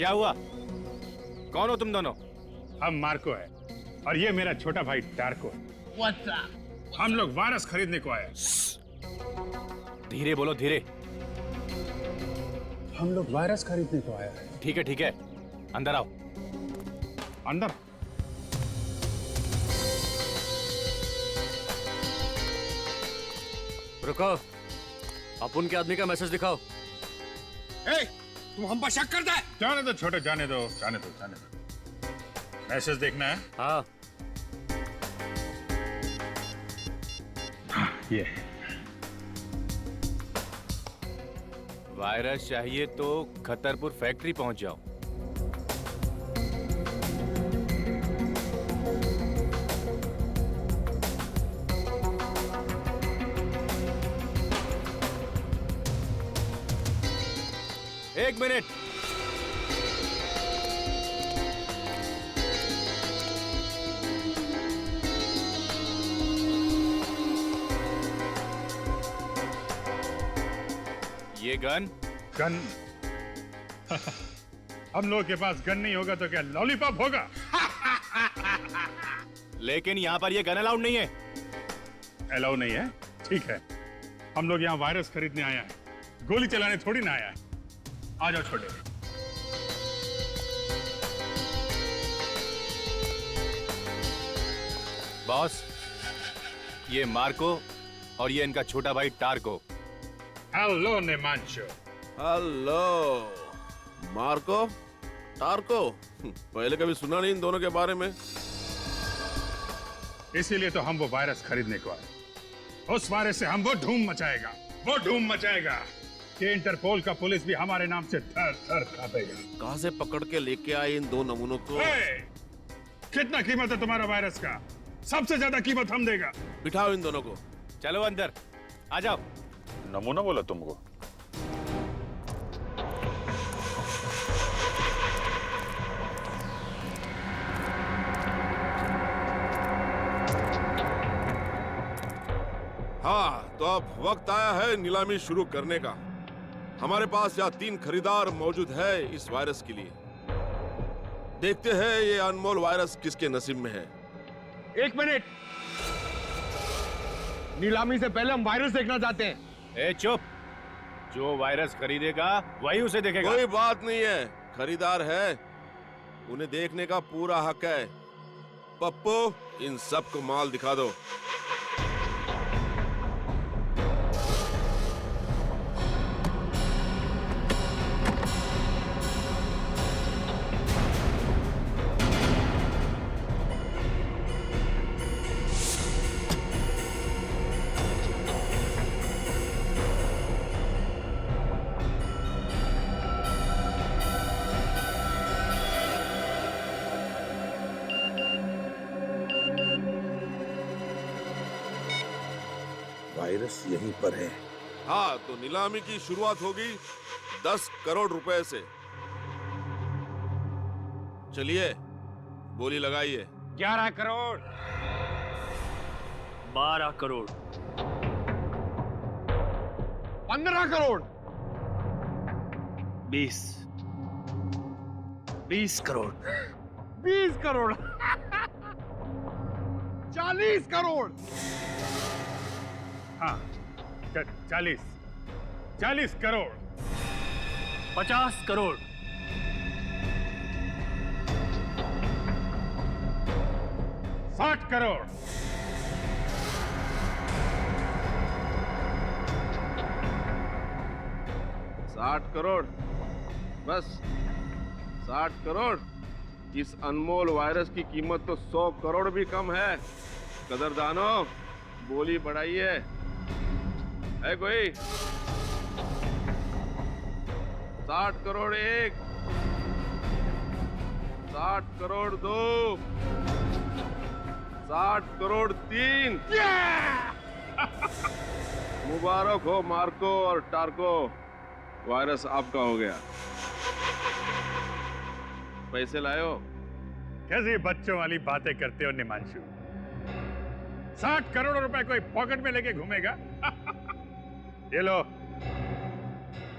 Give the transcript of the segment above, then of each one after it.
क्या हुआ? कौन हो तुम दोनों? हम मार्को है और ये मेरा छोटा भाई टार्को है। हम लोग वायरस खरीदने को आए। धीरे बोलो, धीरे। हम लोग वायरस खरीदने को आए हैं। ठीक है ठीक है, अंदर आओ। अंदर? रुको, अपन के आदमी का मैसेज दिखाओ। तुम हम पर शक करता है? जाने दो छोटे, जाने दो, जाने दो, जाने दो। मैसेज देखना है? हाँ। ये वायरस चाहिए तो खतरपुर फैक्ट्री पहुंच जाओ। एक मिनट। ये गन? गन? हम लोगों के पास गन नहीं होगा तो क्या लॉलीपॉप होगा? लेकिन यहाँ पर ये गन अलाउड नहीं है। अलाउ नहीं है? ठीक है, हम लोग यहाँ वायरस खरीदने आया है, गोली चलाने थोड़ी ना आया है। आ जाओ छोटे। बॉस, ये मार्को और ये इनका छोटा भाई Tarko. Hello Nimanshu. Hello Marco, Tarko. पहले कभी सुना नहीं इन दोनों के बारे में। इसीलिए तो हम वो वायरस खरीदने को आए। उस वायरस से हम वो धूम मचाएगा, वो धूम मचाएगा कि इंटरपोल का पुलिस भी हमारे नाम से थर थर कांपेगा। कहां से पकड़ के लेके आए इन दो नमूनों को? कितना कीमत है तुम्हारा वायरस का? सबसे ज्यादा कीमत हम देगा। बिठाओ इन दोनों को। चलो अंदर आ जाओ। नमूना बोला तुमको? हाँ, तो अब वक्त आया है नीलामी शुरू करने का। हमारे पास यहाँ 3 खरीदार मौजूद है इस वायरस के लिए। देखते हैं ये अनमोल वायरस किसके नसीब में है। एक मिनट, नीलामी से पहले हम वायरस देखना चाहते हैं। ए चुप, जो वायरस खरीदेगा वही उसे देखेगा। कोई बात नहीं है, खरीदार है, उन्हें देखने का पूरा हक है। पप्पू, इन सबको माल दिखा दो। वायरस यहीं पर है। हाँ, तो नीलामी की शुरुआत होगी 10 करोड़ रुपए से। चलिए, बोली लगाइए। 11 करोड़। 12 करोड़। 15 करोड़। 20 करोड़। 20 करोड़। 40 करोड़। हाँ, 40 करोड़। 50 करोड़। 60 करोड़। 60 करोड़। बस 60 करोड़। इस अनमोल वायरस की कीमत तो 100 करोड़ भी कम है। कदरदानो, बोली बढ़ाइए। है कोई? 60 करोड़ 1, 60 करोड़ 2, 60 करोड़ 3। मुबारक हो मार्को और टार्को, वायरस आपका हो गया। पैसे लायो? कैसी बच्चों वाली बातें करते हो निमांशु? 60 करोड़ रुपए कोई पॉकेट में लेके घूमेगा? ये लो,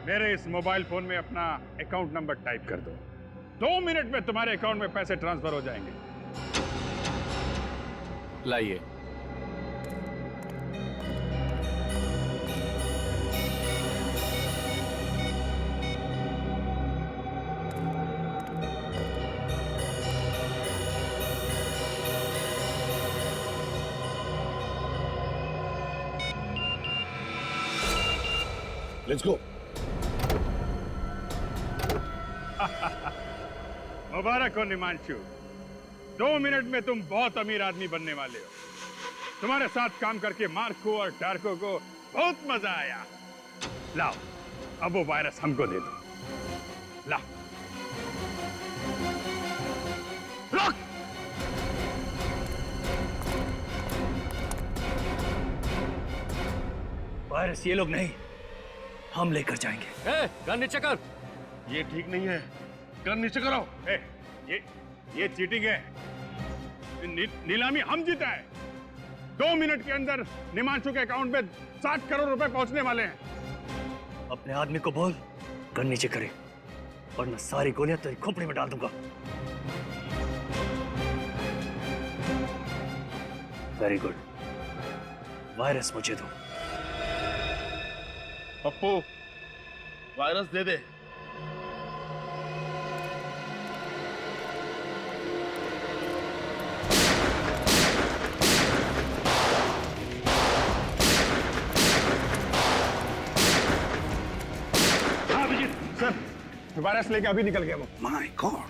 मेरे इस मोबाइल फोन में अपना अकाउंट नंबर टाइप कर दो। 2 मिनट में तुम्हारे अकाउंट में पैसे ट्रांसफर हो जाएंगे। लाइए। Let's go. मुबारक हो निमांशु, 2 मिनट में तुम बहुत अमीर आदमी बनने वाले हो। तुम्हारे साथ काम करके मार्को और डार्को को बहुत मजा आया। लाओ, अब वो वायरस हमको दे दो। लाओ। रॉक! वायरस ये लोग नहीं, हम लेकर जाएंगे। गन नीचे कर। ये ठीक नहीं है, गन नीचे करो। ये चीटिंग है। नीलामी हम जीता है। 2 मिनट के अंदर निमांशु के अकाउंट में 60 करोड़ रुपए पहुंचने वाले हैं। अपने आदमी को बोल गन नीचे करे, वरना सारी गोलियां तेरी खोपड़ी में डाल दूंगा। वेरी गुड, वायरस मुझे दो। पप्पू, वायरस दे दे। हाँ अभिजीत सर, वायरस लेके अभी निकल गया वो। माय गॉड,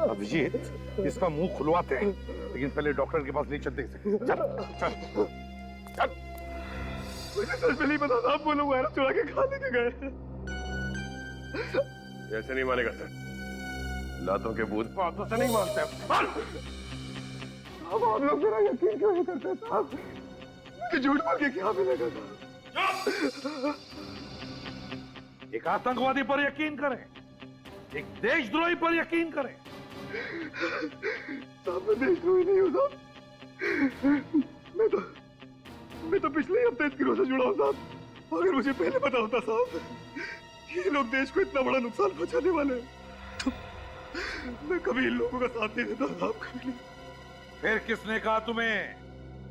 अभिजीत, इसका मुंह खुलवाते हैं, लेकिन पहले डॉक्टर के पास ले चलते हैं। चल चल चल। मुझे सच में नहीं पता था, वो लोग वायरस चुरा के खा लेके गए। ऐसे नहीं मानेगा सर, लातों के भूत बातों से नहीं मानते। अब आप लोग मेरा यकीन क्यों नहीं करते साहब कि झूठ बोल के क्या मिलेगा साहब? एक आतंकवादी पर यकीन करें, एक देशद्रोही पर यकीन करें। साहब मैं देशद्रोही नहीं हूँ साहब, मैं तो पिछले हफ्ते इस गिरोह से जुड़ा हूँ साहब। अगर मुझे पहले पता होता साहब ये लोग देश को इतना बड़ा नुकसान पहुंचाने वाले हैं, तो मैं कभी इन लोगों का साथ नहीं देता साहब, कभी नहीं। फिर किसने कहा तुम्हें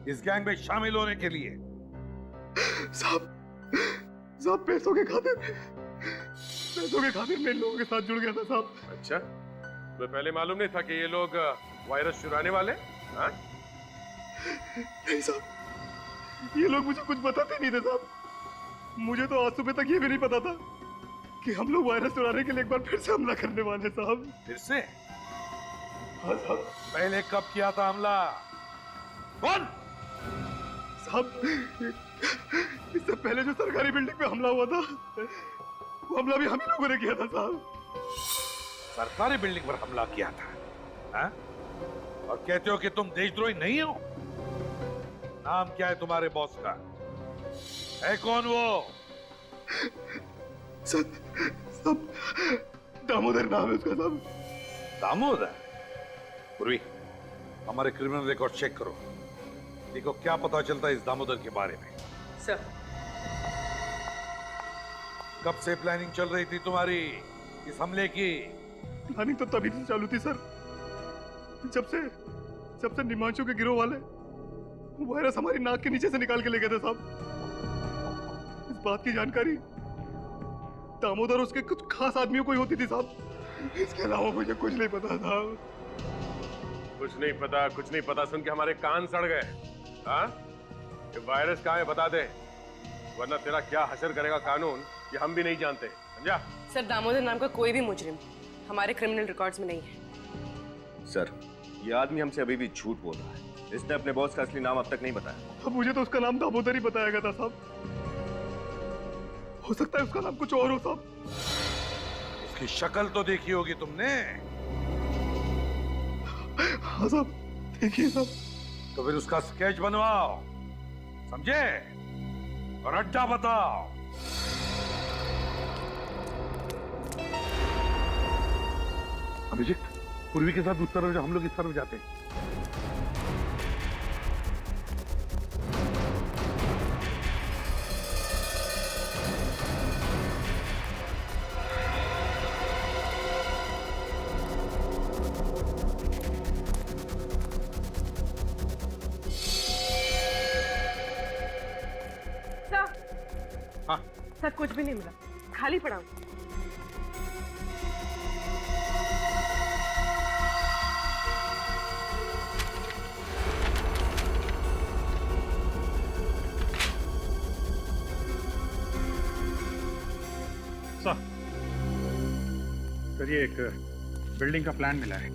इस गैंग में शामिल होने के लिए? साहब पैसों के खातिर मैं इन लोगों के साथ जुड़ गया था साहब। अच्छा, तो पहले मालूम नहीं था कि ये लोग वायरस चुराने वाले? हाँ? नहीं साहब, ये लोग मुझे कुछ बताते नहीं थे साहब। मुझे तो आज सुबह तक ये भी नहीं पता था कि हम लोग वायरस चुराने के लिए एक बार फिर से हमला करने वाले साहब। फिर से? हाँ साहब। पहले कब किया था हमला? कौन? साहब इससे पहले जो सरकारी बिल्डिंग पे हमला हुआ था, वो हमला भी हम ही लोगों ने किया था साहब। सरकारी बिल्डिंग पर हमला किया था, हाँ? और कहते हो कि तुम देशद्रोही नहीं हो? नाम क्या है तुम्हारे बॉस का? है कौन वो? सब दामोदर नाम है उसका साहब। दामोदर? पूर्वी, हमारे क्रिमिनल रिकॉर्ड चेक करो। देखो क्या पता चलता है इस दामोदर के बारे में। सर। कब से प्लानिंग चल रही थी तुम्हारी इस हमले की? प्लानिंग तो तभी से चालू थी सर, जब से निमांशु के गिरोह वाले वायरस हमारी नाक के नीचे से निकाल के ले गए थे साहब। इस बात की जानकारी दामोदर उसके कुछ खास आदमियों को ही होती थी साहब। इसके अलावा मुझे कुछ नहीं पता था। कुछ नहीं पता सुन के हमारे कान सड़ गए। हाँ, ये वायरस कहाँ है बता दे, वरना तेरा क्या हशर करेगा कानून ये हम भी नहीं जानते, समझा? सर, दामोदर नाम का कोई भी मुजरिम हमारे क्रिमिनल रिकॉर्ड्स में नहीं है। सर, ये आदमी हमसे अभी भी झूठ बोल रहा है। इसने अपने बॉस का असली नाम अब तक नहीं बताया। अब मुझे तो उसका नाम दामोदर ही बताया गया था साहब। हो सकता है उसका नाम कुछ और हो साहब। उसकी शक्ल तो देखी होगी तुमने? हाँ साहब, देखिए साहब। तो फिर उसका स्केच बनवाओ, समझे? और अड्डा बताओ। अभिजीत, पूर्वी के साथ उस तरफ हम लोग इस तरफ जाते हैं। सर, सर कुछ भी नहीं मिला, खाली पड़ा हूं। सर, ये एक बिल्डिंग का प्लान मिला है।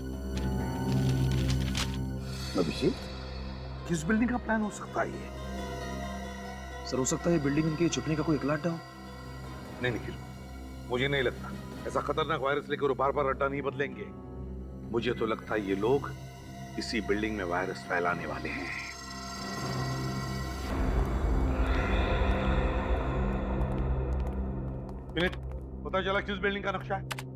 अभिजीत, किस बिल्डिंग का प्लान हो सकता है ये? सर, हो सकता है बिल्डिंग इनके छुपने का कोई इकलाटा हो। नहीं निखिल, मुझे नहीं लगता ऐसा खतरनाक वायरस लेकर वो बार बार अड्डा नहीं बदलेंगे। मुझे तो लगता है ये लोग इसी बिल्डिंग में वायरस फैलाने वाले हैं। विनीत, पता चला किस बिल्डिंग का नक्शा है?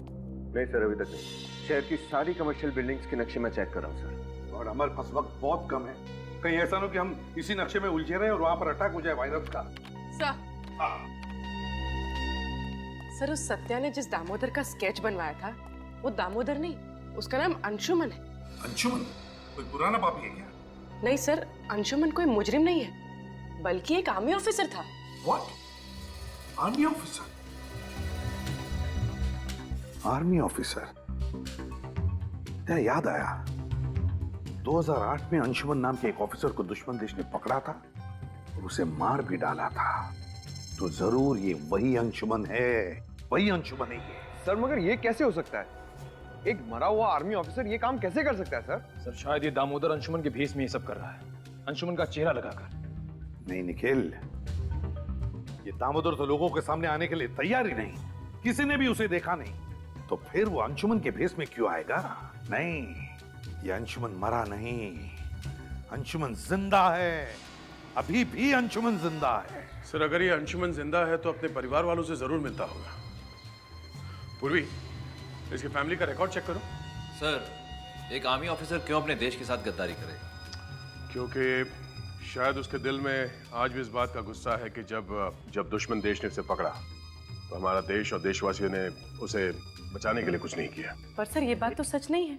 नहीं सर, अभी तक नहीं। शहर की सारी कमर्शियल बिल्डिंग्स के नक्शे मैं चेक कर रहा हूँ सर। और हमारे पास वक्त बहुत कम है। कहीं ऐसा ना हो कि हम इसी नक्शे में उलझे रहे और वहां पर अटैक हो जाए वायरस का। सर, उस सत्या ने जिस दामोदर का स्केच बनवाया था वो दामोदर नहीं, उसका नाम अंशुमन है। अंशुमन कोई पुराना पापी है क्या? नहीं सर, अंशुमन कोई मुजरिम नहीं है, बल्कि एक आर्मी ऑफिसर था। What? Army officer? Army officer? क्या याद आया, 2008 में अंशुमन नाम के एक ऑफिसर को दुश्मन देश ने पकड़ा था और उसे मार भी डाला था। तो जरूर ये वही अंशुमन है, वही अंशुमन है ये। सर, मगर ये कैसे हो सकता है? एक मरा हुआ आर्मी ऑफिसर ये काम कैसे कर सकता है सर? सर, शायद ये दामोदर अंशुमन के भेष में ये सब कर रहा है, अंशुमन का चेहरा लगाकर। नहीं निखिल, ये दामोदर तो लोगों के सामने आने के लिए तैयार ही नहीं, किसी ने भी उसे देखा नहीं, तो फिर वो अंशुमन के भेष में क्यों आएगा? नहीं, ये अंशुमन मरा नहीं, अंशुमन जिंदा है, अभी भी अंशुमन जिंदा है। सर, अगर ये अंशुमन जिंदा है तो अपने परिवार वालों से जरूर मिलता होगा। पूर्वी, इसकी फैमिली का रिकॉर्ड चेक करो। सर, एक आर्मी ऑफिसर क्यों अपने देश के साथ गद्दारी करेगा? क्योंकि शायद उसके दिल में आज भी इस बात का गुस्सा है कि जब दुश्मन देश ने उसे पकड़ा तो हमारा देश और देशवासियों ने उसे बचाने के लिए कुछ नहीं किया। पर सर, ये बात तो सच नहीं है।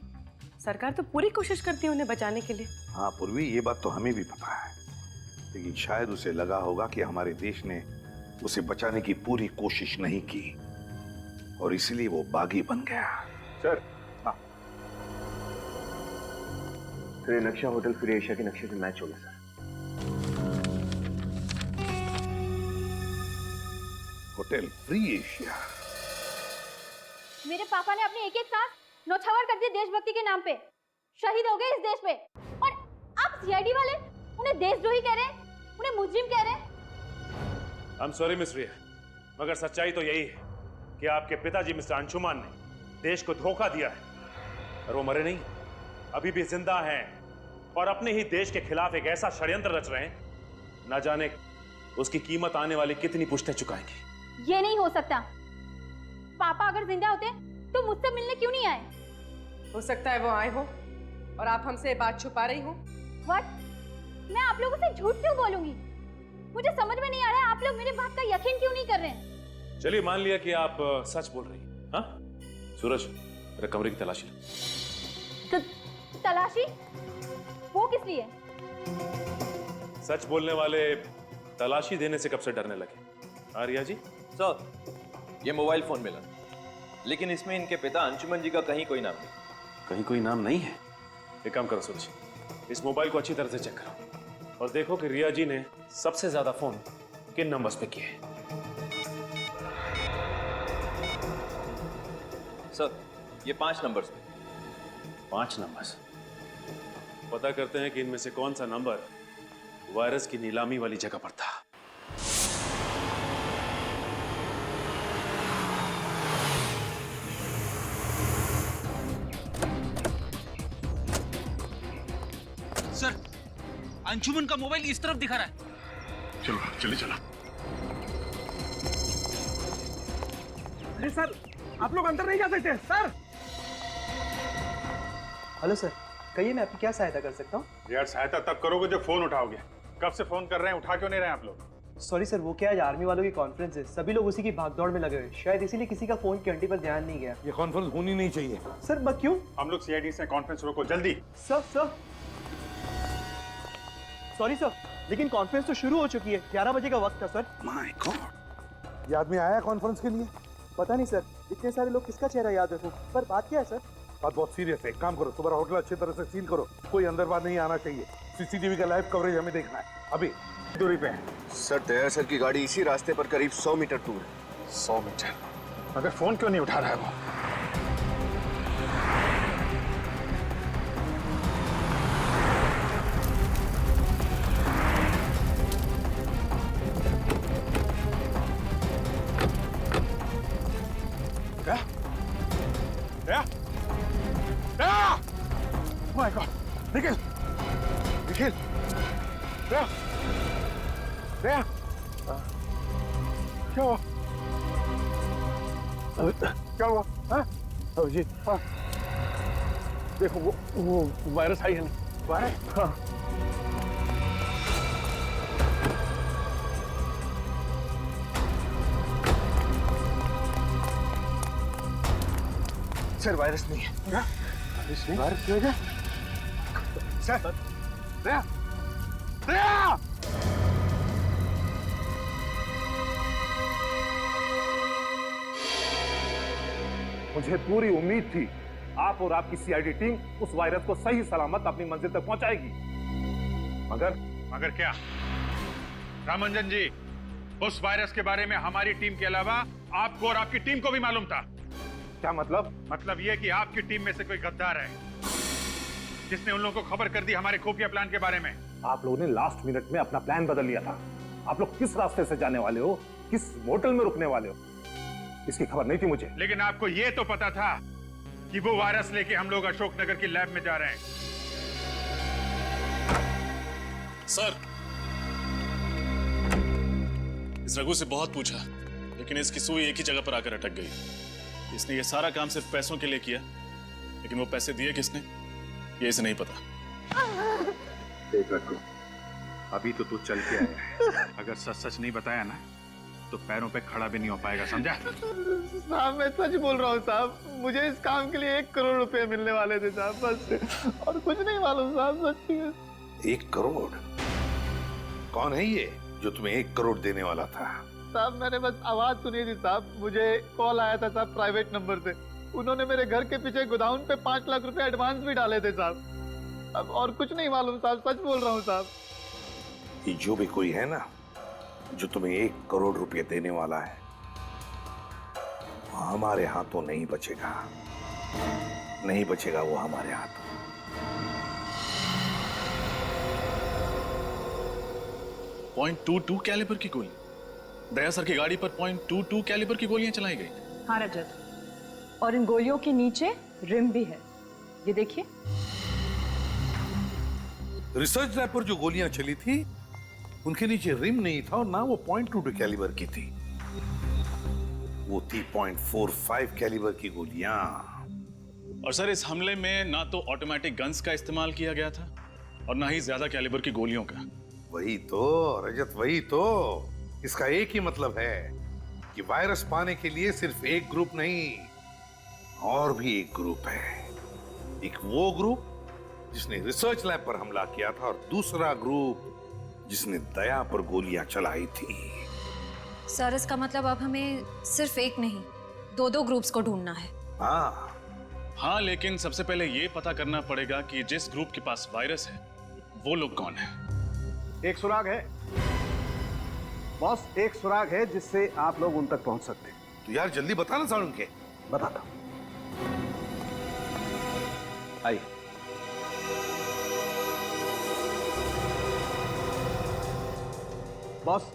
सरकार तो पूरी कोशिश करती है उन्हें बचाने के लिए। हाँ पूर्वी, ये बात तो हमें भी पता है, लेकिन शायद उसे लगा होगा कि हमारे देश ने उसे बचाने की पूरी कोशिश नहीं की और इसलिए वो बागी बन गया। सर, हाँ, तो ये नक्शा होटल फ्री एशिया के नक्शे से मैच हो गया सर। Hotel free Asia? मेरे पापा ने अपने एक एक सांस नौछावर कर दिए देशभक्ति के नाम पे, शहीद हो गए इस देश पे, और आप सीआईडी वाले उन्हें देशद्रोही कह रहे हैं, उन्हें मुजरिम कह रहे हैं। I'm sorry मिस रिया, मगर सच्चाई तो यही है कि आपके पिताजी मिस्टर अंशुमान ने देश को धोखा दिया है और वो मरे नहीं, अभी भी जिंदा हैं और अपने ही देश के खिलाफ एक ऐसा षड्यंत्र रच रहे हैं, न जाने उसकी कीमत आने वाली कितनी पुश्तें चुकाएंगी। ये नहीं हो सकता। पापा अगर जिंदा होते तो मुझसे मिलने क्यों नहीं आए? हो सकता है वो आए हो, और आप हमसे ये बात छुपा रही हो। व्हाट? मैं आप लोगों से झूठ क्यों बोलूंगी? मुझे समझ में नहीं आ रहा है आप लोग मेरी बात का यकीन क्यों नहीं कर रहे हैं? चलिए मान लिया कि आप सच बोल रही हैं। हाँ सूरज, मेरे कमरे की तलाशी लो। तलाशी? वो किस लिए? सच बोलने वाले तलाशी देने से कब से डरने लगे? आर्या जी? सर, ये मोबाइल फोन मिला, लेकिन इसमें इनके पिता अंशुमन जी का कहीं कोई नाम नहीं। कहीं कोई नाम नहीं है? एक काम करो सूरज, इस मोबाइल को अच्छी तरह से चेक करो और देखो कि रिया जी ने सबसे ज्यादा फोन किन नंबर्स पे किए हैं। सर, ये 5 नंबर्स पे। 5 नंबर्स? पता करते हैं कि इनमें से कौन सा नंबर वायरस की नीलामी वाली जगह पर था। सर, अंशुमन का मोबाइल इस तरफ दिखा रहा है। चलो चलिए चलो। अरे सर, आप लोग अंदर नहीं जा सकते सर। हेलो सर, कहिए मैं आपकी क्या सहायता कर सकता हूँ? यार सहायता तब करोगे जब फोन उठाओगे। कब से फोन कर रहे हैं, उठा क्यों नहीं रहे हैं आप लोग? सॉरी सर, वो क्या आज आर्मी वालों की कॉन्फ्रेंस है, सभी लोग उसी की भागदौड़ में लगे हुए, शायद इसीलिए किसी का फोन की घंटी पर ध्यान नहीं गया। ये कॉन्फ्रेंस होनी नहीं चाहिए। सर बस क्यों? हम लोग सीआईडी से कॉन्फ्रेंस रोको जल्दी। सर सॉरी सर, लेकिन कॉन्फ्रेंस तो शुरू हो चुकी है, 11 बजे का वक्त था सर। माय गॉड, ये आदमी आया कॉन्फ्रेंस के लिए? पता नहीं सर, इतने सारे लोग किसका चेहरा याद रखूं, पर बात क्या है सर? बात बहुत सीरियस है। एक काम करो, तुम्हारा होटल अच्छी तरह से सील करो, कोई अंदर बाहर नहीं आना चाहिए। सीसीटीवी का लाइव कवरेज हमें देखना है, अभी दूरी पे है। सर, तैयार सर की गाड़ी इसी रास्ते पर करीब 100 मीटर दूर है। 100 मीटर? मगर फोन क्यों नहीं उठा रहा है वो? माय गॉड, निखिल निखिल, क्या हुआ? क्या हुआ? हाँ जी, हाँ देखो वो वायरस आई है ना? वायरस? हाँ। सर वायरस नहीं है। क्या? वायरस नहीं है? सर, रिया, रिया! मुझे पूरी उम्मीद थी आप और आपकी सीआईडी टीम उस वायरस को सही सलामत अपनी मंजिल तक पहुंचाएगी, मगर क्या रामंजन जी, उस वायरस के बारे में हमारी टीम के अलावा आपको और आपकी टीम को भी मालूम था। क्या मतलब? मतलब ये कि आपकी टीम में से कोई गद्दार है जिसने उन लोगों को खबर कर दी हमारे खुफिया प्लान के बारे में। आप लोगों ने लास्ट मिनट में अपना प्लान बदल लिया था। आप लोग किस रास्ते से जाने वाले हो, किस होटल में रुकने वाले हो, इसकी खबर नहीं थी मुझे। लेकिन आपको ये तो पता था कि वो वायरस लेके हम लोग अशोकनगर की लैब में जा रहे हैं। सर, इस रघु से बहुत पूछा, लेकिन इसकी सुई एक ही जगह पर आकर अटक गई। इसने ये सारा काम सिर्फ पैसों के लिए किया, लेकिन वो पैसे दिए किसने ये इसे नहीं पता। देख रघु, अभी तो तू चल के आया है, अगर सच सच नहीं बताया ना तो पैरों पे खड़ा भी नहीं हो पाएगा, समझा? साहब मैं सच बोल रहा हूँ साहब, मुझे इस काम के लिए 1 करोड़ रुपए मिलने वाले थे साहब, बस और कुछ नहीं मालूम साहब, सच्ची में। 1 करोड़? कौन है ये जो तुम्हें 1 करोड़ देने वाला था? साहब मैंने बस आवाज सुनी थी साहब, मुझे कॉल आया था साहब प्राइवेट नंबर से। उन्होंने मेरे घर के पीछे गोदाउन पे 5 लाख रुपए एडवांस भी डाले थे साहब। अब और कुछ नहीं मालूम साहब, सच बोल रहा हूँ साहब। ये जो भी कोई है ना जो तुम्हें 1 करोड़ रुपए देने वाला है, वो हमारे हाथों नहीं बचेगा, नहीं बचेगा वो हमारे हाथों। .22 कैलिबर की गोली, दया सर की गाड़ी पर .22 कैलिबर की गोलियां चलाई गई। हाँ रजत, और इन गोलियों के नीचे रिम भी है, ये देखिए। रिसर्च लैब पर जो गोलियां चली थी उनके नीचे रिम नहीं था और ना वो .22 कैलिबर की थी, वो थी .45 कैलिबर की गोलियां। और सर इस हमले में ना तो ऑटोमेटिक गन्स का इस्तेमाल किया गया था और ना ही ज्यादा कैलिबर की गोलियों का। वही तो रजत, वही तो। इसका एक ही मतलब है कि वायरस पाने के लिए सिर्फ एक ग्रुप नहीं, और भी एक ग्रुप है। एक वो ग्रुप जिसने रिसर्च लैब पर हमला किया था और दूसरा ग्रुप जिसने दया पर गोलियां चलाई थी। सर इसका मतलब अब हमें सिर्फ एक नहीं, दो ग्रुप्स को ढूंढना है। हाँ, लेकिन सबसे पहले ये पता करना पड़ेगा कि जिस ग्रुप के पास वायरस है वो लोग कौन है। एक सुराग है बॉस, एक सुराग है जिससे आप लोग उन तक पहुंच सकते हैं। तो यार जल्दी बताना सारुण के। बताता हूं। आइए। बॉस,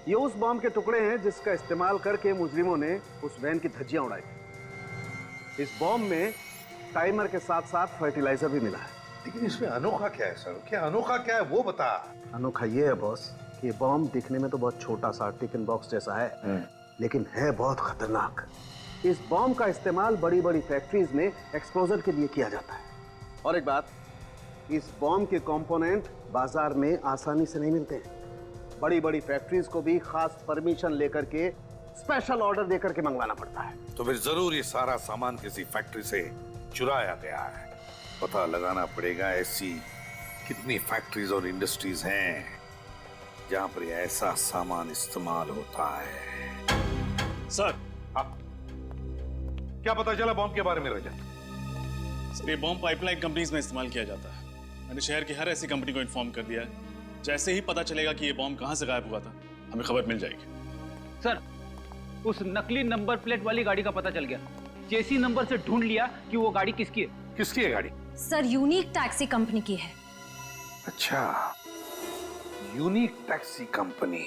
ये उस बॉम्ब के टुकड़े हैं जिसका इस्तेमाल करके मुजरिमों ने उस वैन की धज्जियां उड़ाई थी। इस बॉम्ब में टाइमर के साथ साथ फर्टिलाइजर भी मिला है। लेकिन इसमें अनोखा क्या है सर? क्या अनोखा क्या है वो बता। अनोखा ये है बॉस कि ये बॉम्ब दिखने में तो बहुत छोटा सा टिफिन बॉक्स जैसा है, लेकिन है बहुत खतरनाक। इस बॉम्ब का इस्तेमाल बड़ी बड़ी फैक्ट्रीज में एक्सप्लोजर के लिए किया जाता है। और एक बात, इस बॉम्ब के कंपोनेंट बाजार में आसानी से नहीं मिलते हैं। बड़ी बड़ी फैक्ट्रीज को भी खास परमिशन लेकर के स्पेशल ऑर्डर देकर के मंगवाना पड़ता है। तो फिर जरूर ये सारा सामान किसी फैक्ट्री से चुराया गया है। पता लगाना पड़ेगा ऐसी कितनी फैक्ट्रीज और इंडस्ट्रीज हैं जहां पर ऐसा सामान इस्तेमाल होता है। सर, क्या पता चला बॉम्ब के बारे में रजत? सर ये बॉम्ब पाइपलाइन कंपनीज में इस्तेमाल किया जाता है। मैंने शहर की हर ऐसी कंपनी को इन्फॉर्म कर दिया है। जैसे ही पता चलेगा कि ये बॉम्ब कहां से गायब हुआ था, हमें खबर मिल जाएगी। सर, उस नकली नंबर प्लेट वाली गाड़ी का पता चल गया। चेसी नंबर से ढूंढ लिया कि वो गाड़ी किसकी है। किसकी है गाड़ी? सर यूनिक टैक्सी कंपनी की है। अच्छा, यूनिक टैक्सी कंपनी।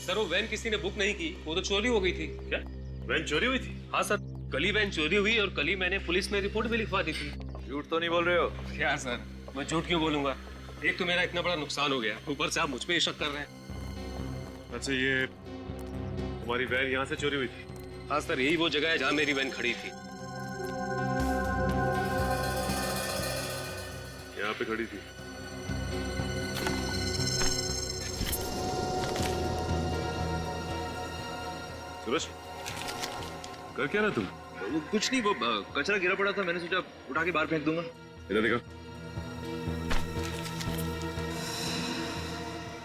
सर वो वैन किसी ने बुक नहीं की, वो तो चोरी हो गई थी। क्या वैन चोरी हुई थी? हाँ सर, कल ही वैन चोरी हुई और कल ही मैंने पुलिस में रिपोर्ट भी लिखवा दी थी। झूठ तो नहीं बोल रहे हो? क्या सर, मैं झूठ क्यों बोलूंगा? एक तो मेरा इतना बड़ा नुकसान हो गया, ऊपर से आप मुझ पे शक कर रहे हैं। अच्छा, ये तुम्हारी वैन यहाँ से चोरी हुई थी? हाँ सर, यही वो जगह है जहाँ मेरी वैन खड़ी थी। यहाँ पे खड़ी थी? सूरज, कर क्या रहा तुम? वो कुछ नहीं, वो कचरा गिरा पड़ा था, मैंने सोचा उठा के बाहर फेंक दूंगा। इधर देखो,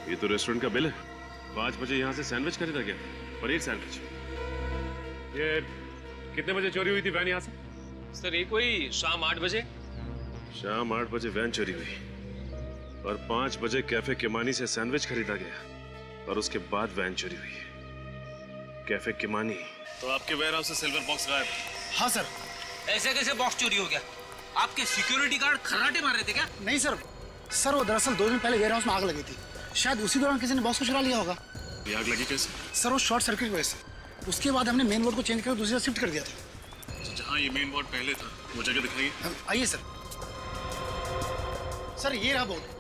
ये तो रेस्टोरेंट का बिल है। 5 बजे यहाँ से सैंडविच खरीदा गया, पनीर सैंडविच। ये कितने बजे चोरी हुई थी वैन यहाँ से? सर ये कोई शाम 8 बजे। शाम 8 बजे वैन चोरी हुई और 5 बजे कैफे किमानी से सैंडविच खरीदा गया और उसके बाद वैन चोरी हुई। Cafe Kimani. तो आपके वेयरहाउस से सिल्वर बॉक्स गायब? हाँ सर। ऐसे कैसे बॉक्स चोरी हो गया? आपके सिक्योरिटी गार्ड खर्राटे मार रहे थे क्या? नहीं सर, वो दरअसल 2 दिन पहले वेयरहाउस में आग लगी थी। शायद उसी दौरान किसी ने बॉक्स को चुरा लिया होगा। ये आग लगी कैसे? सर वो शॉर्ट सर्किट की वजह से। उसके बाद हमने मेन बोर्ड को चेंज कर दूसरी जगह शिफ्ट कर दिया था। तो जहाँ ये मेन बोर्ड पहले था वो जगह दिखाइए। आइए सर। सर ये रहा बोर्ड।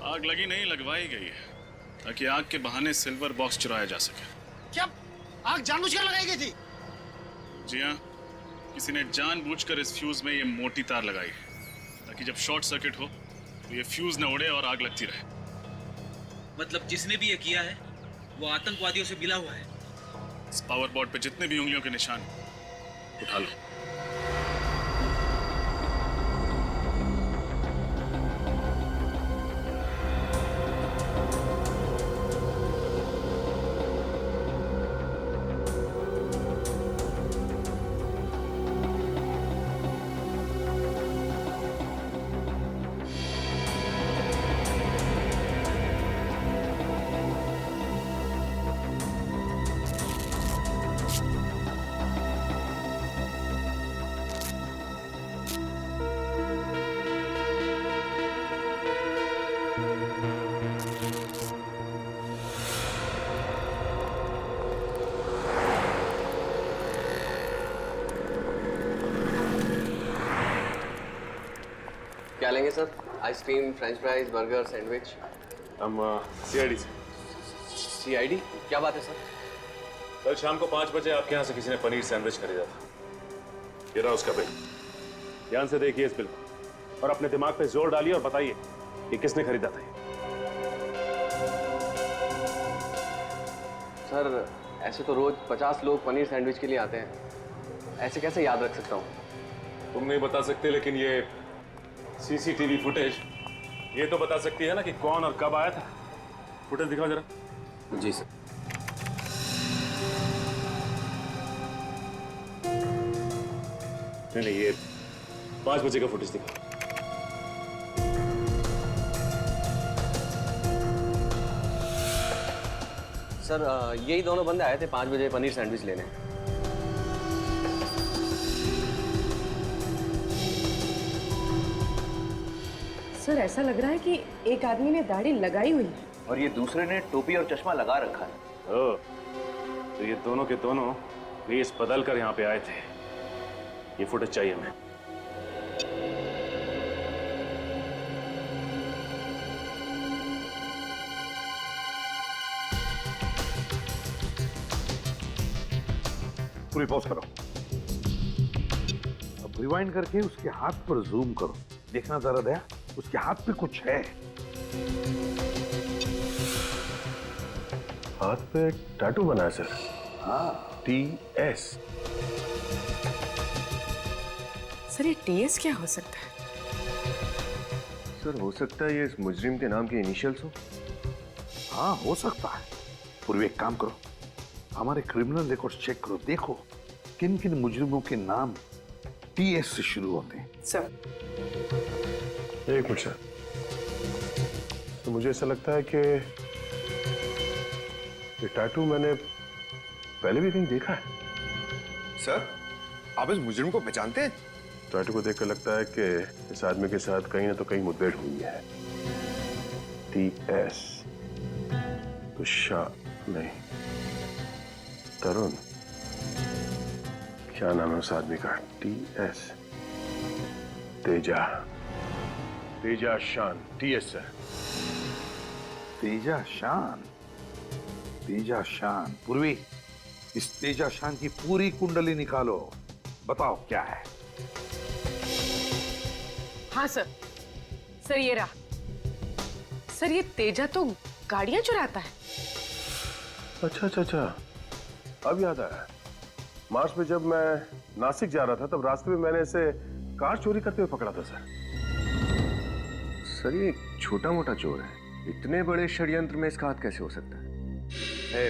आग लगी नहीं, लगवाई गई है ताकि आग के बहाने सिल्वर बॉक्स चुराया जा सके। क्या आग जानबूझकर लगाई गई थी? जी हाँ, किसी ने जानबूझकर इस फ्यूज में ये मोटी तार लगाई ताकि जब शॉर्ट सर्किट हो तो ये फ्यूज न उड़े और आग लगती रहे। मतलब जिसने भी ये किया है वो आतंकवादियों से मिला हुआ है। इस पावर बोर्ड पे जितने भी उंगलियों के निशान उठा लो। क्या लेंगे sir? Ice cream, French fries, burger, sandwich? हम CID से। CID? क्या बात है सर? कल शाम को 5 बजे आपके यहाँ से किसी ने पनीर सैंडविच खरीदा था। ये रहा उसका बिल। ध्यान से देखिए इस बिल को और अपने दिमाग पे जोर डालिए और बताइए कि किसने खरीदा था ये। सर ऐसे तो रोज 50 लोग पनीर सैंडविच के लिए आते हैं, ऐसे कैसे याद रख सकता हूँ? तुम नहीं बता सकते, लेकिन ये CCTV फुटेज ये तो बता सकती है ना कि कौन और कब आया था। फुटेज दिखाओ जरा। जी सर। नहीं, ये 5 बजे का फुटेज दिखाओ। सर यही दोनों बंदे आए थे 5 बजे पनीर सैंडविच लेने। सर ऐसा लग रहा है कि एक आदमी ने दाढ़ी लगाई हुई है और ये दूसरे ने टोपी और चश्मा लगा रखा है। ओह, तो ये दोनों के दोनों वेश बदल कर यहाँ पे आए थे। ये फुटेज चाहिए हमें। पूरी पॉज करो। अब रिवाइंड करके उसके हाथ पर जूम करो। देखना जरा दया, उसके हाथ पे कुछ है। हाथ पे टैटू बना है सर। हाँ, TS। सर ये TS क्या हो सकता है? सर हो सकता है ये इस मुजरिम के नाम के इनिशियल्स हो। हाँ हो सकता है। पूर्व एक काम करो, हमारे क्रिमिनल रिकॉर्ड चेक करो, देखो किन किन मुजरिमों के नाम TS से शुरू होते हैं। सर एक मिनट सर, तो मुझे ऐसा लगता है कि ये टैटू मैंने पहले भी कहीं देखा है। सर आप इस मुजरिम को पहचानते हैं? टैटू को देखकर लगता है कि इस आदमी के साथ कहीं ना तो कहीं मुठभेड़ हुई है। TS तो शाह नहीं, तरुण, क्या नाम है उस आदमी का? TS तेजा, तेजा शान। TS sir. तेजा शान, तेजा शान। पूर्वी इस तेजा शान की पूरी कुंडली निकालो, बताओ क्या है। हाँ सर, सर ये रहा। सर ये तेजा तो गाड़ियां चुराता है। अच्छा अच्छा अच्छा, अब याद आया। मार्च में जब मैं नासिक जा रहा था तब रास्ते में मैंने इसे कार चोरी करते हुए पकड़ा था सर। सर ये छोटा मोटा चोर है, इतने बड़े षड्यंत्र में इसका हाथ कैसे हो सकता है?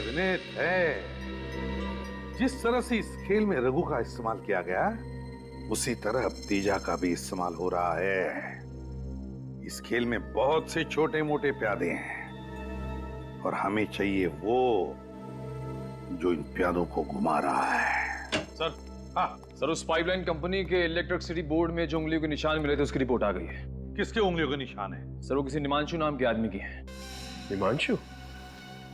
विनीत है, जिस तरह से इस खेल में रघु का इस्तेमाल किया गया उसी तरह अब तेजा का भी इस्तेमाल हो रहा है। इस खेल में बहुत से छोटे मोटे प्यादे हैं और हमें चाहिए वो जो इन प्यादों को घुमा रहा है। सर, हाँ सर, उस पाइपलाइन कंपनी के इलेक्ट्रिसिटी बोर्ड में जो उंगलियों के निशान मिले थे उसकी रिपोर्ट आ गई है। किसके उंगलियों के निशान है? सर वो किसी निमांशु नाम के आदमी की है। निमांशु?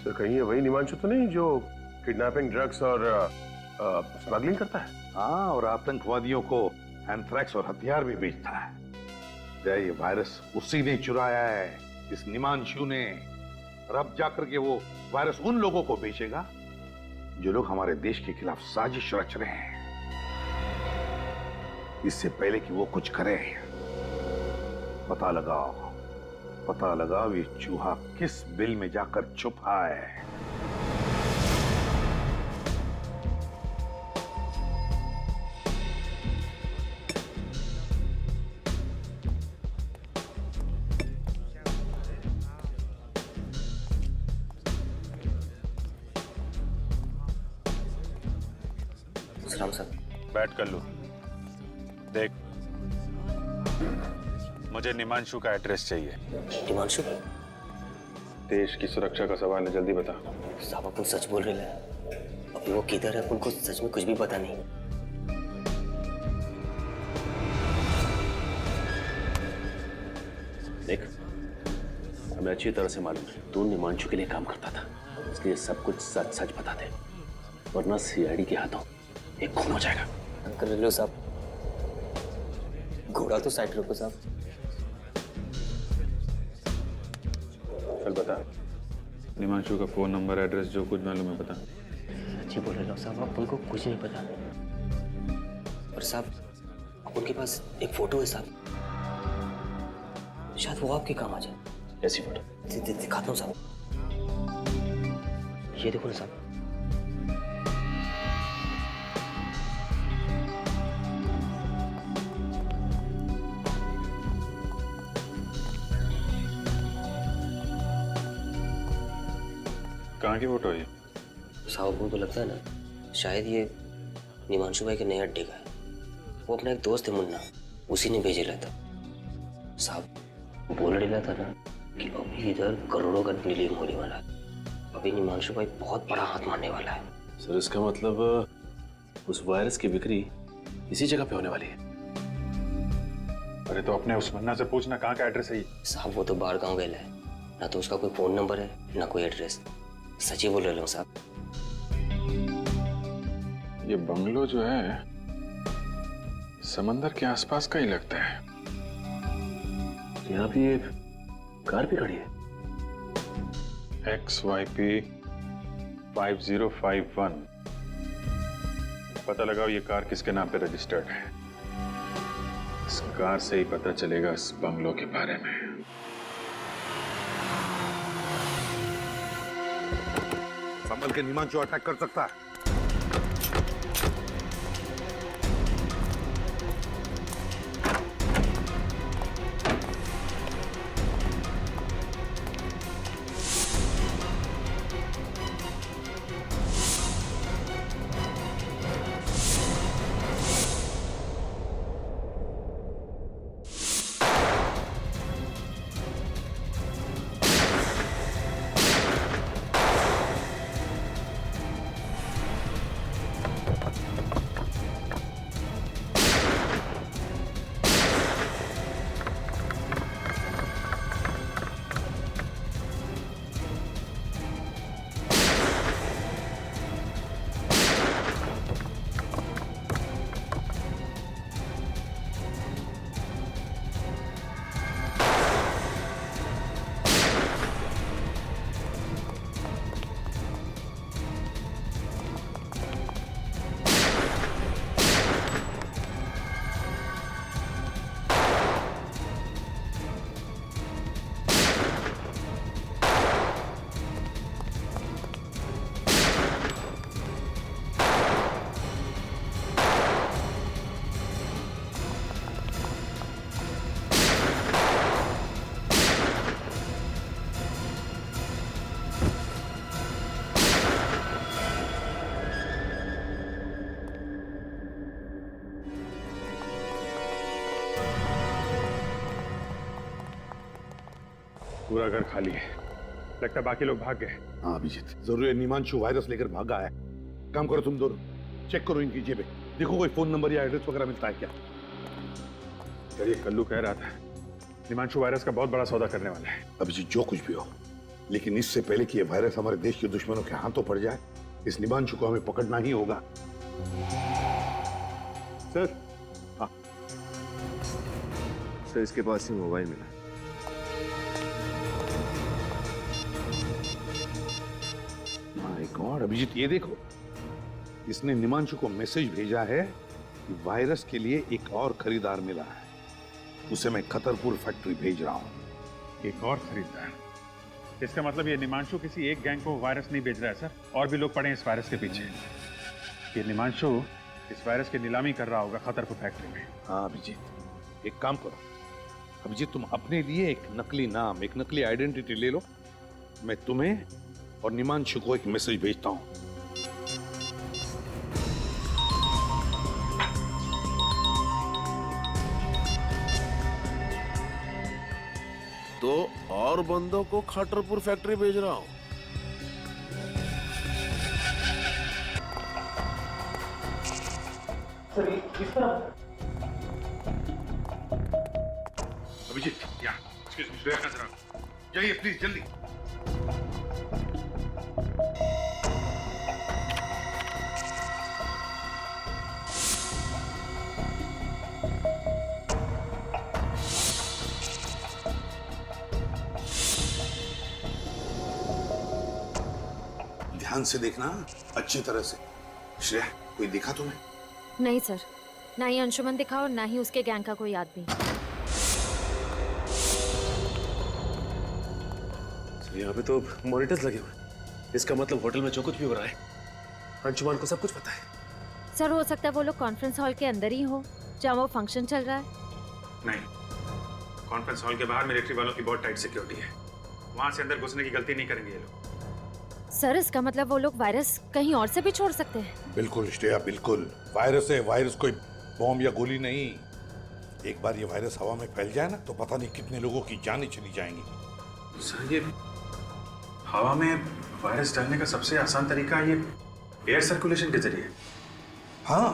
सर कहीं ये वही निमांशु तो नहीं जो किडनैपिंग, ड्रग्स और स्मगलिंग करता है? हाँ, और आतंकवादियों को एंथ्रैक्स और हथियार भी बेचता है। क्या ये वायरस उसी ने चुराया है, इस निमांशु ने। और अब जाकर के वो वायरस उन लोगों को बेचेगा जो लोग हमारे देश के खिलाफ साजिश रच रहे हैं। इससे पहले कि वो कुछ करे, पता लगाओ ये चूहा किस बिल में जाकर छुपा है। बैठ कर लो। देख, मुझे निमांशु का एड्रेस चाहिए। निमांशु? देश की सुरक्षा का सवाल है, जल्दी बता। साहब अपन सच बोल रहे हैं। अभी वो किधर है, अपन को सच में कुछ भी पता नहीं। देख, हमें अच्छी तरह से मालूम है तू निमांशु के लिए काम करता था, इसलिए सब कुछ सच सच बता दे, वरना CID के हाथों एक खून हो जाएगा। अंकल लो साहब, घोड़ा तो साइड रखो साहब। चल बता, निमांशु का फोन नंबर, एड्रेस, जो कुछ मालूम है बता। जी बोल रहे हो साहब, आप उनको कुछ नहीं पता। और साहब उनके पास एक फोटो है साहब, शायद वो आपके काम आ जाए। ऐसी फोटो दिखाता हूँ साहब, ये देखो ना साहब। कहाँ की फोटो है ये? साहब उनको लगता है ना, शायद ये निमांशु भाई के नए अड्डे का है। वो अपना एक दोस्त है मुन्ना, उसी ने भेजे था। साहब बोल रहा था ना कि अभी इधर करोड़ों का डीलिंग होने वाला है। अभी निमांशु भाई बहुत बड़ा हाथ मारने वाला है। सर इसका मतलब उस वायरस की बिक्री इसी जगह पे होने वाली है। अरे तो अपने उस मुन्ना से पूछना कहाँ का एड्रेस है ये। साहब वो तो बाहर गाँव गया है, ना तो उसका कोई फोन नंबर है ना कोई एड्रेस। सच ही बोल रहे हो साहब। ये बंगलो जो है समंदर के आसपास का ही लगता है। यहाँ पे ये कार भी खड़ी है। XYP 5051। पता लगाओ ये कार किसके नाम पे रजिस्टर्ड है। इस कार से ही पता चलेगा इस बंगलो के बारे में। संभल के, निमांशु अटैक कर सकता है। पूरा घर खाली है, लगता है बाकी लोग भाग गए। हाँ अभिजीत, जरूर है निमांशु वायरस लेकर भागा है। काम करो तुम दोनों, चेक करो इनकी जेबें, देखो कोई फोन नंबर या एड्रेस वगैरह मिलता है क्या। यार ये कल्लू कह रहा था निमांशु वायरस का बहुत बड़ा सौदा करने वाला है। अभिजीत जो कुछ भी हो, लेकिन इससे पहले कि ये वायरस हमारे देश के दुश्मनों के हाथों पड़ जाए, इस निमांशु को हमें पकड़ना ही होगा। सर, हाँ सर, इसके पास ही मोबाइल मिला। माय गॉड अभिजीत, ये देखो, इसने निमांशु को मैसेज भेजा है कि वायरस के लिए एक और खरीदार मिला है, उसे मैं खतरपुर फैक्ट्री भेज रहा हूं। एक और खरीदार? इसका मतलब ये निमांशु किसी एक गैंग को वायरस नहीं भेज रहा है सर, और भी लोग पड़े हैं इस वायरस के पीछे। ये निमांशु इस वायरस की नीलामी कर रहा होगा खतरपुर फैक्ट्री में। हाँ अभिजीत, एक काम करो अभिजीत, तुम अपने लिए एक नकली नाम, एक नकली आइडेंटिटी ले लो। मैं तुम्हें और निमांशु को एक मैसेज भेजता हूं। तो और बंदों को खतरपुर फैक्ट्री भेज रहा हूं। अभिजीत, यहाँ जाइए प्लीज जल्दी। ध्यान से देखना, अच्छी तरह से। श्रेया, कोई दिखा तुम्हें? नहीं सर, ना ही अंशुमन दिखा और ना ही उसके गैंग का कोई आदमी। यहाँ पे तो मॉनिटर्स लगे हुए, इसका मतलब होटल में जो कुछ भी हो रहा है अंशुमान को सब कुछ पता है। सर हो सकता है वो लोग कॉन्फ्रेंस हॉल के अंदर ही हो जहाँ वो फंक्शन चल रहा है। नहीं, कॉन्फ्रेंस हॉल के बाहर मिलिट्री वालों की बहुत टाइट सिक्योरिटी है, वहां से अंदर घुसने की गलती नहीं करेंगे ये लोग। सर इसका मतलब वो लोग वायरस कहीं और से भी छोड़ सकते हैं। बिल्कुल श्रेया, बिल्कुल। वायरस है, वायरस कोई बॉम्ब या गोली नहीं। एक बार ये वायरस हवा में फैल जाए ना तो पता नहीं कितने लोगों की जानें चली जाएंगी। सर ये हवा में वायरस डालने का सबसे आसान तरीका ये एयर सर्कुलेशन के जरिए। हाँ,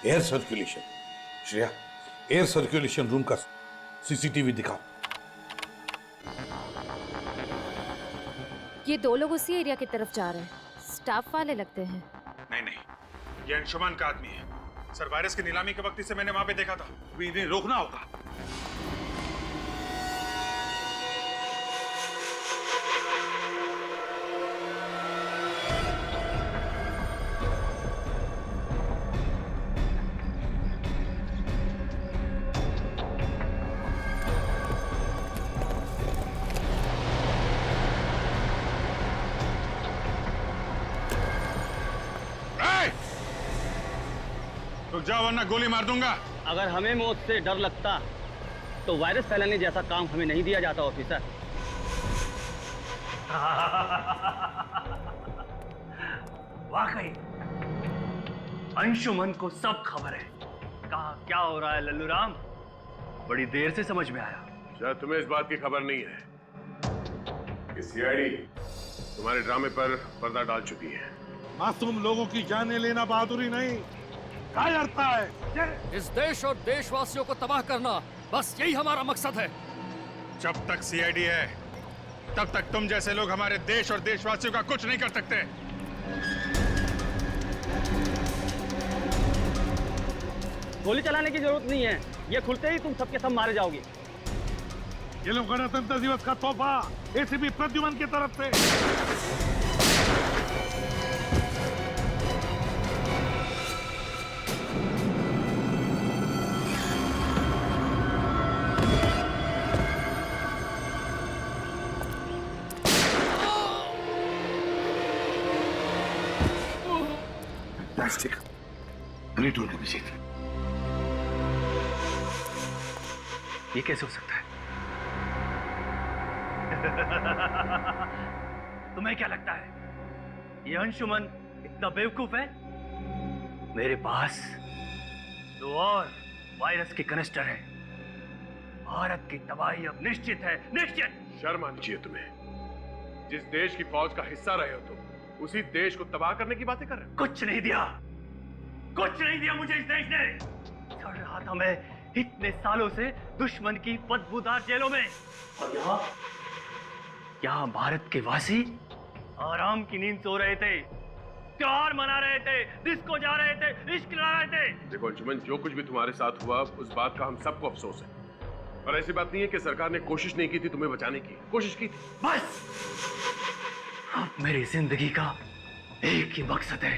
air circulation. Shreya, air circulation room का सीसीटीवी दिखाओ। ये दो लोग उसी एरिया की तरफ जा रहे हैं, स्टाफ वाले लगते हैं। नहीं नहीं, ये अंशुमान का आदमी है सर। वायरस की नीलामी के वक्त इसे मैंने वहां पे देखा था। अभी इन्हें रोकना होगा। रुक जाओ वरना गोली मार दूंगा। अगर हमें मौत से डर लगता तो वायरस फैलाने जैसा काम हमें नहीं दिया जाता ऑफिसर। वाकई अंशुमन को सब खबर है। कहा क्या हो रहा है लल्लू राम, बड़ी देर से समझ में आया। शायद तुम्हें इस बात की खबर नहीं है कि सीआईडी तुम्हारे ड्रामे पर पर्दा डाल चुकी है। मासूम लोगों की जानें लेना बहादुरी नहीं, कायरता है। इस देश और देशवासियों को तबाह करना, बस यही हमारा मकसद है। जब तक सीआईडी है तब तक तुम जैसे लोग हमारे देश और देशवासियों का कुछ नहीं कर सकते। गोली चलाने की जरूरत नहीं है, ये खुलते ही तुम सबके सब मारे जाओगे। ये लोग गणतंत्र दिवस का तोहफा एसीपी प्रद्युमन की तरफ से। प्लास्टिक ग्रेटोल के पीछे। ये कैसे हो सकता है? तुम्हें क्या लगता है ये अंशुमन इतना बेवकूफ है? मेरे पास दो और वायरस के कनिस्टर हैं। भारत की तबाही अब निश्चित है, निश्चित। शर्म आनी चाहिए तुम्हें। जिस देश की फौज का हिस्सा रहे हो तुम, उसी देश को तबाह करने की बातें कर रहे हो। कुछ नहीं दिया, कुछ नहीं दिया मुझे इस देश ने। चढ़ रहा था मैं इतने सालों से दुश्मन की बदबूदार जेलों में, और यहाँ भारत के वासी आराम की नींद सो रहे थे, त्योहार मना रहे थे, डिस्को जा रहे थे, इश्क ला रहे थे। देखो अंशुमन, जो कुछ भी तुम्हारे साथ हुआ उस बात का हम सबको अफसोस है, और ऐसी बात नहीं है कि सरकार ने कोशिश नहीं की थी तुम्हें बचाने की। कोशिश की थी। बस अब मेरी जिंदगी का एक ही मकसद है,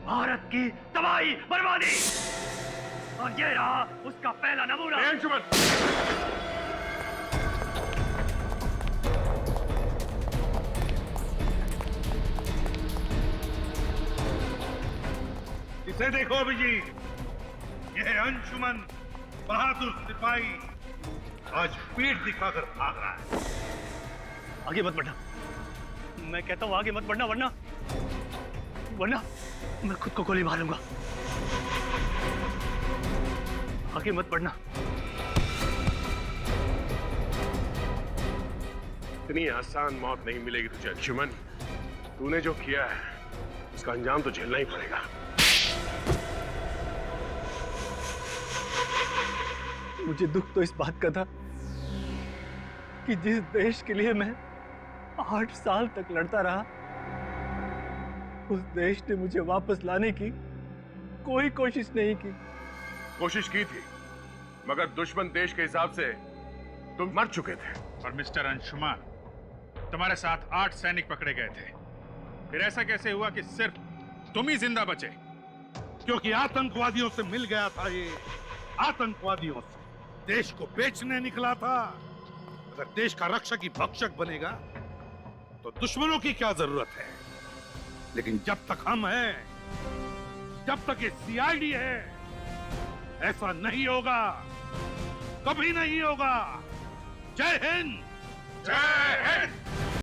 भारत की तबाही, बर्बादी, और ये रहा उसका पहला नमूना। अंशुमन, इसे देखो अभिजीत, यह अंशुमन बहादुर सिपाही आज पीठ दिखाकर भाग रहा है। आगे मत बढ़ना, मैं कहता हूं आगे मत बढ़ना, वरना मैं खुद को गोली मारूंगा। आगे मत बढ़ना। इतनी आसान मौत नहीं मिलेगी तुझे अंशुमन। तूने जो किया है उसका अंजाम तो झेलना ही पड़ेगा। मुझे दुख तो इस बात का था कि जिस देश के लिए मैं 8 साल तक लड़ता रहा, उस देश ने मुझे वापस लाने की कोई कोशिश नहीं की। कोशिश की थी, मगर दुश्मन देश के हिसाब से तुम मर चुके थे। और मिस्टर अंशुमान, तुम्हारे साथ 8 सैनिक पकड़े गए थे, फिर ऐसा कैसे हुआ कि सिर्फ तुम ही जिंदा बचे? क्योंकि आतंकवादियों से मिल गया था ये, आतंकवादियों से देश को बेचने निकला था। अगर देश का रक्षक ही भक्षक बनेगा तो दुश्मनों की क्या जरूरत है? लेकिन जब तक हम हैं, जब तक ये सीआईडी है, ऐसा नहीं होगा, कभी नहीं होगा। जय हिंद। जय हिंद।